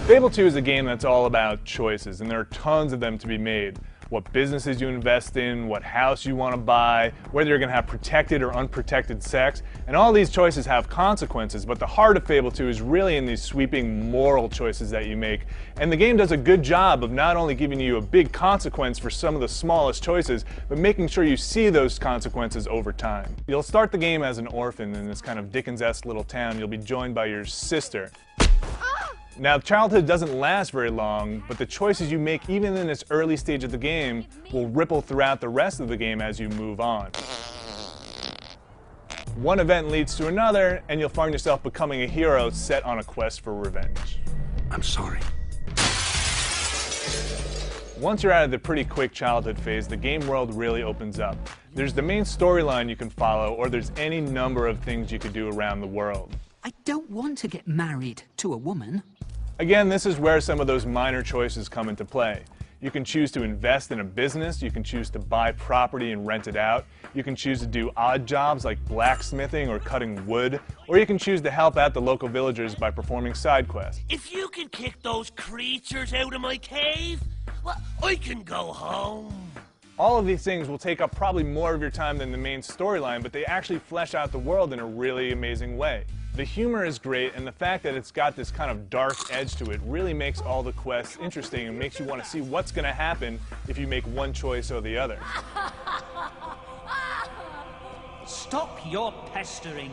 Fable 2 is a game that's all about choices, and there are tons of them to be made. What businesses you invest in, what house you want to buy, whether you're going to have protected or unprotected sex, and all these choices have consequences, but the heart of Fable 2 is really in these sweeping moral choices that you make, and the game does a good job of not only giving you a big consequence for some of the smallest choices, but making sure you see those consequences over time. You'll start the game as an orphan in this kind of Dickens-esque little town. You'll be joined by your sister. Now, childhood doesn't last very long, but the choices you make even in this early stage of the game will ripple throughout the rest of the game as you move on. One event leads to another, and you'll find yourself becoming a hero set on a quest for revenge. I'm sorry. Once you're out of the pretty quick childhood phase, the game world really opens up. There's the main storyline you can follow, or there's any number of things you could do around the world. I don't want to get married to a woman. Again, this is where some of those minor choices come into play. You can choose to invest in a business, you can choose to buy property and rent it out, you can choose to do odd jobs like blacksmithing or cutting wood, or you can choose to help out the local villagers by performing side quests. If you can kick those creatures out of my cave, well, I can go home. All of these things will take up probably more of your time than the main storyline, but they actually flesh out the world in a really amazing way. The humor is great, and the fact that it's got this kind of dark edge to it really makes all the quests interesting and makes you want to see what's going to happen if you make one choice or the other. Stop your pestering.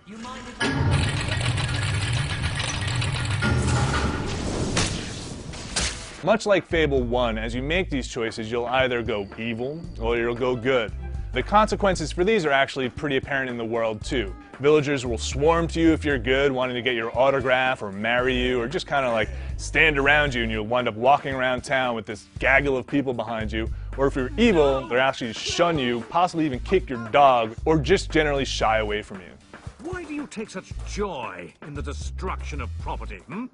You mind if I... Much like Fable 1, as you make these choices, you'll either go evil or you'll go good. The consequences for these are actually pretty apparent in the world too. Villagers will swarm to you if you're good, wanting to get your autograph or marry you, or just kind of like stand around you, and you'll wind up walking around town with this gaggle of people behind you. Or if you're evil, they'll actually shun you, possibly even kick your dog, or just generally shy away from you. Why do you take such joy in the destruction of property, hmm?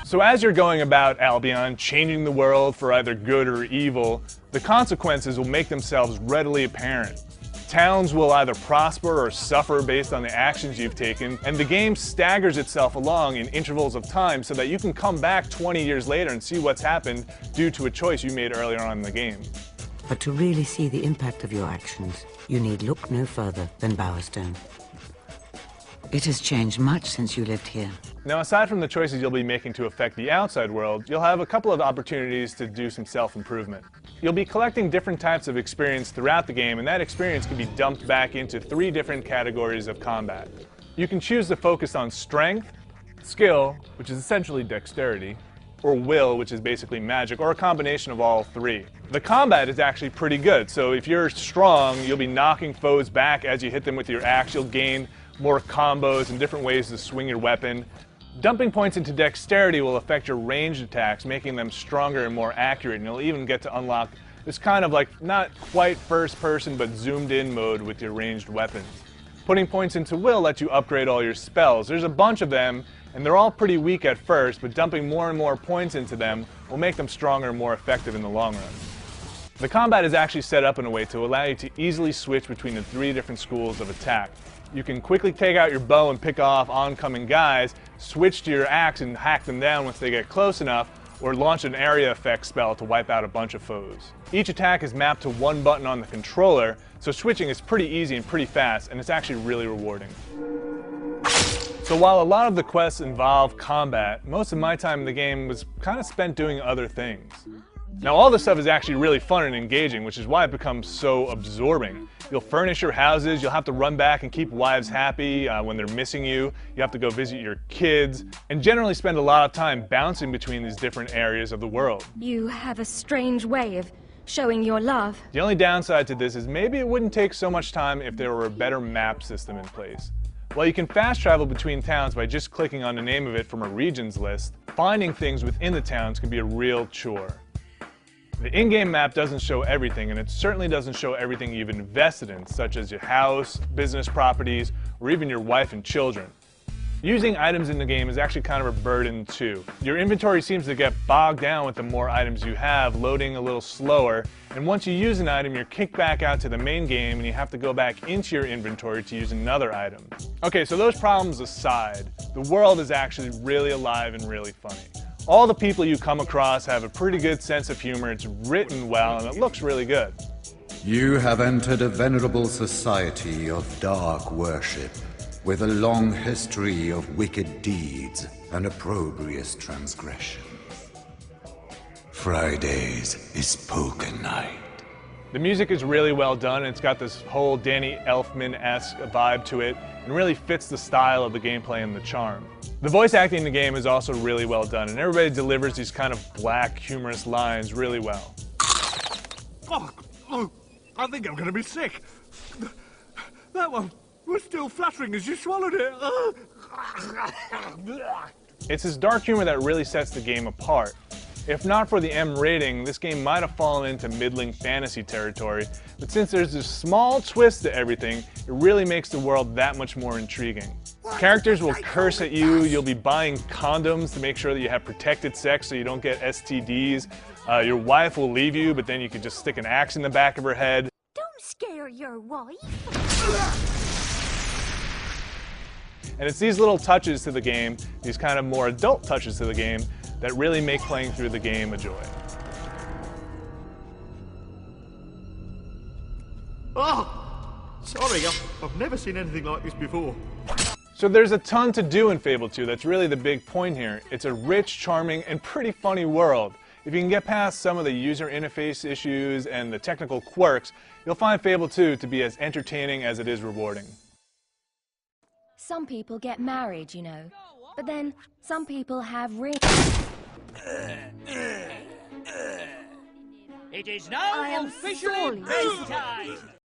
So as you're going about Albion, changing the world for either good or evil, the consequences will make themselves readily apparent. Towns will either prosper or suffer based on the actions you've taken, and the game staggers itself along in intervals of time so that you can come back 20 years later and see what's happened due to a choice you made earlier on in the game. But to really see the impact of your actions, you need look no further than Bowerstone. It has changed much since you lived here. Now, aside from the choices you'll be making to affect the outside world, you'll have a couple of opportunities to do some self-improvement. You'll be collecting different types of experience throughout the game, and that experience can be dumped back into 3 different categories of combat. You can choose to focus on strength, skill, which is essentially dexterity, or will, which is basically magic, or a combination of all 3. The combat is actually pretty good, so if you're strong, you'll be knocking foes back as you hit them with your axe. You'll gain more combos and different ways to swing your weapon. Dumping points into dexterity will affect your ranged attacks, making them stronger and more accurate, and you'll even get to unlock this kind of like not quite first person but zoomed in mode with your ranged weapons. Putting points into will lets you upgrade all your spells. There's a bunch of them, and they're all pretty weak at first, but dumping more and more points into them will make them stronger and more effective in the long run. The combat is actually set up in a way to allow you to easily switch between the 3 different schools of attack. You can quickly take out your bow and pick off oncoming guys, switch to your axe and hack them down once they get close enough, or launch an area effect spell to wipe out a bunch of foes. Each attack is mapped to one button on the controller, so switching is pretty easy and pretty fast, and it's actually really rewarding. So while a lot of the quests involve combat, most of my time in the game was kind of spent doing other things. Now, all this stuff is actually really fun and engaging, which is why it becomes so absorbing. You'll furnish your houses, you'll have to run back and keep wives happy when they're missing you, you have to go visit your kids, and generally spend a lot of time bouncing between these different areas of the world. You have a strange way of showing your love. The only downside to this is maybe it wouldn't take so much time if there were a better map system in place. While you can fast travel between towns by just clicking on the name of it from a regions list, finding things within the towns can be a real chore. The in-game map doesn't show everything, and it certainly doesn't show everything you've invested in, such as your house, business properties, or even your wife and children. Using items in the game is actually kind of a burden too. Your inventory seems to get bogged down with the more items you have, loading a little slower, and once you use an item, you're kicked back out to the main game and you have to go back into your inventory to use another item. Okay, so those problems aside, the world is actually really alive and really funny. All the people you come across have a pretty good sense of humor, it's written well, and it looks really good. You have entered a venerable society of dark worship, with a long history of wicked deeds and opprobrious transgressions. Fridays is poker night. The music is really well done, and it's got this whole Danny Elfman-esque vibe to it, and really fits the style of the gameplay and the charm. The voice acting in the game is also really well done, and everybody delivers these kind of black, humorous lines really well. Oh, I think I'm going to be sick. That one was still fluttering as you swallowed it. It's this dark humor that really sets the game apart. If not for the M rating, this game might have fallen into middling fantasy territory, but since there's this small twist to everything, it really makes the world that much more intriguing. Characters will curse at you, you'll be buying condoms to make sure that you have protected sex so you don't get STDs. Your wife will leave you, but then you can just stick an axe in the back of her head. Don't scare your wife. And it's these little touches to the game, these kind of more adult touches to the game, that really make playing through the game a joy. Oh! Sorry, I've never seen anything like this before. So there's a ton to do in Fable 2, that's really the big point here. It's a rich, charming, and pretty funny world. If you can get past some of the user interface issues and the technical quirks, you'll find Fable 2 to be as entertaining as it is rewarding. Some people get married, you know. But then, some people have rings. It is now officially bedtime.